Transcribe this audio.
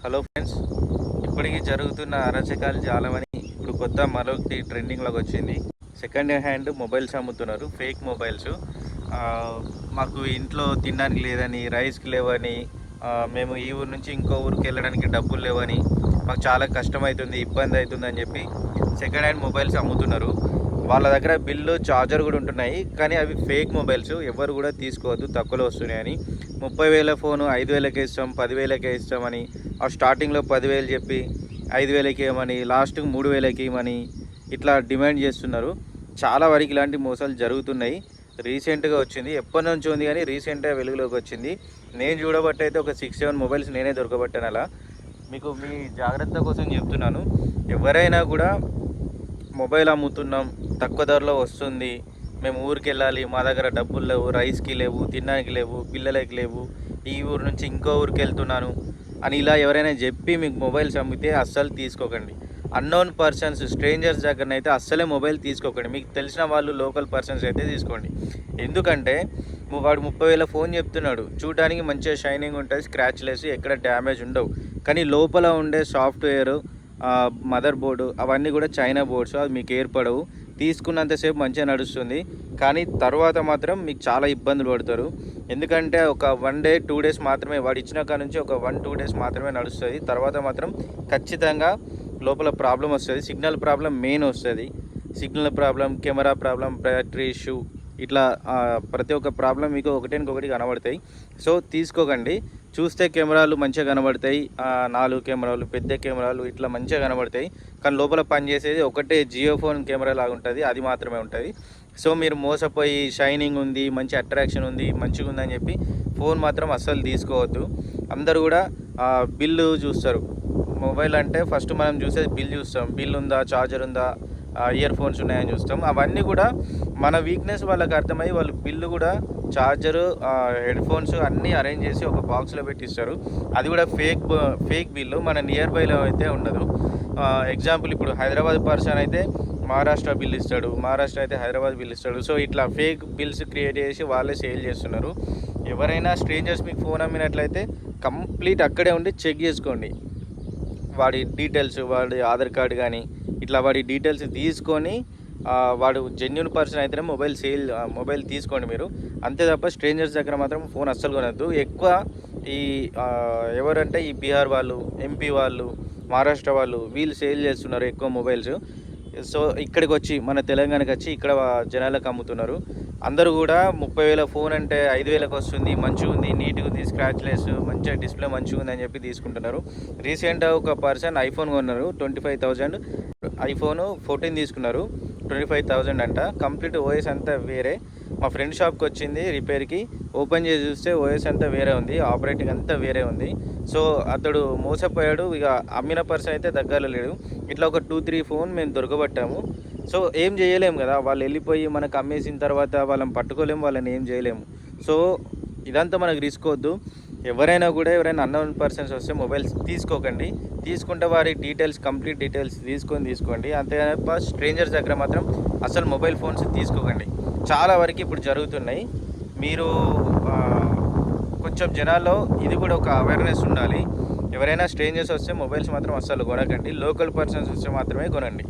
Hello friends, ఇప్పటికీ జరుగుతున్న అరాచకాలు చాలామని ఇప్పుడు కొత్త మరొకటి ట్రెండింగ్లోకి వచ్చింది. సెకండ్ హ్యాండ్ మొబైల్స్ అమ్ముతున్నారు, ఫేక్ మొబైల్స్. ఆ, మాకు ఇంట్లో తినడానికి లేదని, రైస్కి లేవని, మేము ఈ ఊరు నుంచి ఇంకో ఊరికి వెళ్ళడానికి డబ్బులు లేవని, మాకు చాలా కష్టమవుతుంది, ఇబ్బంది అవుతుంది అని చెప్పి సెకండ్ హ్యాండ్ మొబైల్స్ అమ్ముతున్నారు. వాళ్ళ దగ్గర బిల్లు చార్జర్ కూడా ఉంటున్నాయి, కానీ అవి ఫేక్ మొబైల్స్. ఎవరు కూడా తీసుకోవద్దు, తక్కువలో వస్తున్నాయని. 30,000 ఫోను 5,000కే ఇస్తాం, 10,000కే ఇస్తామని, ఆ స్టార్టింగ్లో 10,000 చెప్పి 5,000కి ఇవ్వమని, లాస్ట్కి 3,000కి ఇవ్వమని ఇట్లా డిమాండ్ చేస్తున్నారు. చాలా వరకు ఇలాంటి మోసాలు జరుగుతున్నాయి. రీసెంట్గా వచ్చింది, ఎప్పటి నుంచి ఉంది కానీ రీసెంట్గా వెలుగులోకి వచ్చింది. నేను చూడబట్టి అయితే ఒక 6-7 మొబైల్స్ నేనే దొరకబట్టాను. అలా మీకు మీ జాగ్రత్త కోసం చెప్తున్నాను. ఎవరైనా కూడా మొబైల్ అమ్ముతున్నాం, తక్కువ ధరలో వస్తుంది, మేము ఊరికి వెళ్ళాలి, మా దగ్గర డబ్బులు లేవు, రైస్కి లేవు, తినడానికి లేవు, పిల్లలకి లేవు, ఈ ఊరు నుంచి ఇంకో ఊరికి వెళ్తున్నాను అని ఇలా ఎవరైనా చెప్పి మీకు మొబైల్స్ అమ్మితే అస్సలు తీసుకోకండి. అన్నోన్ పర్సన్స్, స్ట్రేంజర్స్ దగ్గరనైతే అస్సలే మొబైల్ తీసుకోకండి. మీకు తెలిసిన వాళ్ళు లోకల్ పర్సన్స్ అయితే తీసుకోండి. ఎందుకంటే వాడు 30,000 ఫోన్ చెప్తున్నాడు, చూడడానికి మంచిగా షైనింగ్ ఉంటుంది, స్క్రాచ్లెస్, ఎక్కడ డ్యామేజ్ ఉండవు. కానీ లోపల ఉండే సాఫ్ట్వేర్, మదర్ బోర్డు అవన్నీ కూడా చైనా బోర్డ్స్, అవి మీకు ఏర్పడవు. తీసుకున్నంతసేపు మంచిగా నడుస్తుంది, కానీ తర్వాత మాత్రం మీకు చాలా ఇబ్బందులు పడతారు. ఎందుకంటే ఒక 1 డే 2 డేస్ మాత్రమే, వాడు ఇచ్చిన కాడ నుంచి ఒక 1-2 డేస్ మాత్రమే నడుస్తుంది. తర్వాత మాత్రం ఖచ్చితంగా లోపల ప్రాబ్లం వస్తుంది. సిగ్నల్ ప్రాబ్లం మెయిన్ వస్తుంది. Signal problem, camera problem, battery issue, ఇట్లా ప్రతి ఒక్క ప్రాబ్లం మీకు ఒకటి కనబడతాయి. సో తీసుకోకండి. చూస్తే కెమెరాలు మంచిగా కనబడతాయి, 4 కెమెరాలు, పెద్ద కెమెరాలు ఇట్లా మంచిగా కనబడతాయి, కానీ లోపల పనిచేసేది ఒకటే జియో ఫోన్ కెమెరా లాగా ఉంటుంది, అది మాత్రమే ఉంటుంది. సో మీరు మోసపోయి షైనింగ్ ఉంది, మంచి అట్రాక్షన్ ఉంది, మంచిగా ఉందని చెప్పి ఫోన్ మాత్రం అస్సలు తీసుకోవద్దు. అందరూ కూడా బిల్లు చూస్తారు. మొబైల్ అంటే ఫస్ట్ మనం చూసేది బిల్ చూస్తాం. బిల్ ఉందా, ఛార్జర్ ఉందా, ఇయర్ ఫోన్స్ ఉన్నాయని చూస్తాం. అవన్నీ కూడా మన వీక్నెస్ వాళ్ళకి అర్థమై వాళ్ళు బిల్లు కూడా, ఛార్జరు, హెడ్ ఫోన్స్ అన్నీ అరేంజ్ చేసి ఒక బాక్స్లో పెట్టిస్తారు. అది కూడా ఫేక్ బిల్లు, మన నియర్ బైలో అయితే ఉండదు. ఎగ్జాంపుల్ ఇప్పుడు హైదరాబాద్ పర్సన్ అయితే మహారాష్ట్ర బిల్ ఇస్తాడు, మహారాష్ట్ర అయితే హైదరాబాద్ బిల్ ఇస్తాడు. సో ఇట్లా ఫేక్ బిల్స్ క్రియేట్ చేసి వాళ్ళే సేల్ చేస్తున్నారు. ఎవరైనా స్ట్రేంజర్స్ మీకు ఫోన్ అమ్మినట్లయితే కంప్లీట్ అక్కడే ఉండి చెక్ చేసుకోండి. వాడి డీటెయిల్స్, వాడి ఆధార్ కార్డు కానీ ఇట్లా వాడి డీటెయిల్స్ తీసుకొని, వాడు జెన్యున్ పర్సన్ అయితేనే మొబైల్ తీసుకోండి మీరు. అంతే తప్ప స్ట్రేంజర్స్ దగ్గర మాత్రం ఫోన్ అస్సలు కొనద్దు. ఎక్కువ ఈ ఎవరంటే ఈ బీహార్ వాళ్ళు, ఎంపీ వాళ్ళు, మహారాష్ట్ర వాళ్ళు, వీళ్ళు సేల్ చేస్తున్నారు ఎక్కువ మొబైల్స్. సో ఇక్కడికి వచ్చి, మన తెలంగాణకి వచ్చి ఇక్కడ జనాలకు అమ్ముతున్నారు. అందరూ కూడా 30,000 ఫోన్ అంటే 5,000కి వస్తుంది, మంచిగా ఉంది, నీట్గా ఉంది, స్క్రాచ్లెస్, మంచిగా డిస్ప్లే మంచిగా ఉంది అని చెప్పి తీసుకుంటున్నారు. రీసెంట్గా ఒక పర్సన్ ఐఫోన్ కొన్నారు, 25,000 ఐఫోన్ 14 తీసుకున్నారు, 25,000 అంట. కంప్లీట్ ఓఎస్ అంతా వేరే. మా ఫ్రెండ్ షాప్కి వచ్చింది రిపేర్కి, ఓపెన్ చేసి చూస్తే ఓఎస్ అంతా వేరే ఉంది, ఆపరేటింగ్ అంతా వేరే ఉంది. సో అతడు మోసపోయాడు. ఇక అమ్మిన పర్సన్ అయితే దగ్గరలో లేడు. ఇట్లా ఒక 2-3 ఫోన్ మేము దొరకబట్టాము. సో ఏం చేయలేము కదా, వాళ్ళు వెళ్ళిపోయి మనకు అమ్మేసిన తర్వాత వాళ్ళని పట్టుకోలేము, వాళ్ళని ఏం చేయలేము. సో ఇదంతా మనకు రిస్క్ వద్దు. ఎవరైనా అన్నోన్ పర్సన్స్ వస్తే మొబైల్స్ తీసుకోకండి. తీసుకుంటే వారి డీటెయిల్స్, కంప్లీట్ డీటెయిల్స్ తీసుకోండి. అంతే తప్ప స్ట్రేంజర్స్ దగ్గర మాత్రం అసలు మొబైల్ ఫోన్స్ తీసుకోకండి. చాలా వరకు ఇప్పుడు జరుగుతున్నాయి. మీరు కొంచెం జనాల్లో ఇది కూడా ఒక అవేర్నెస్ ఉండాలి. ఎవరైనా స్ట్రేంజర్స్ వస్తే మొబైల్స్ మాత్రం అస్సలు కొనకండి. లోకల్ పర్సన్స్ వస్తే మాత్రమే కొనండి.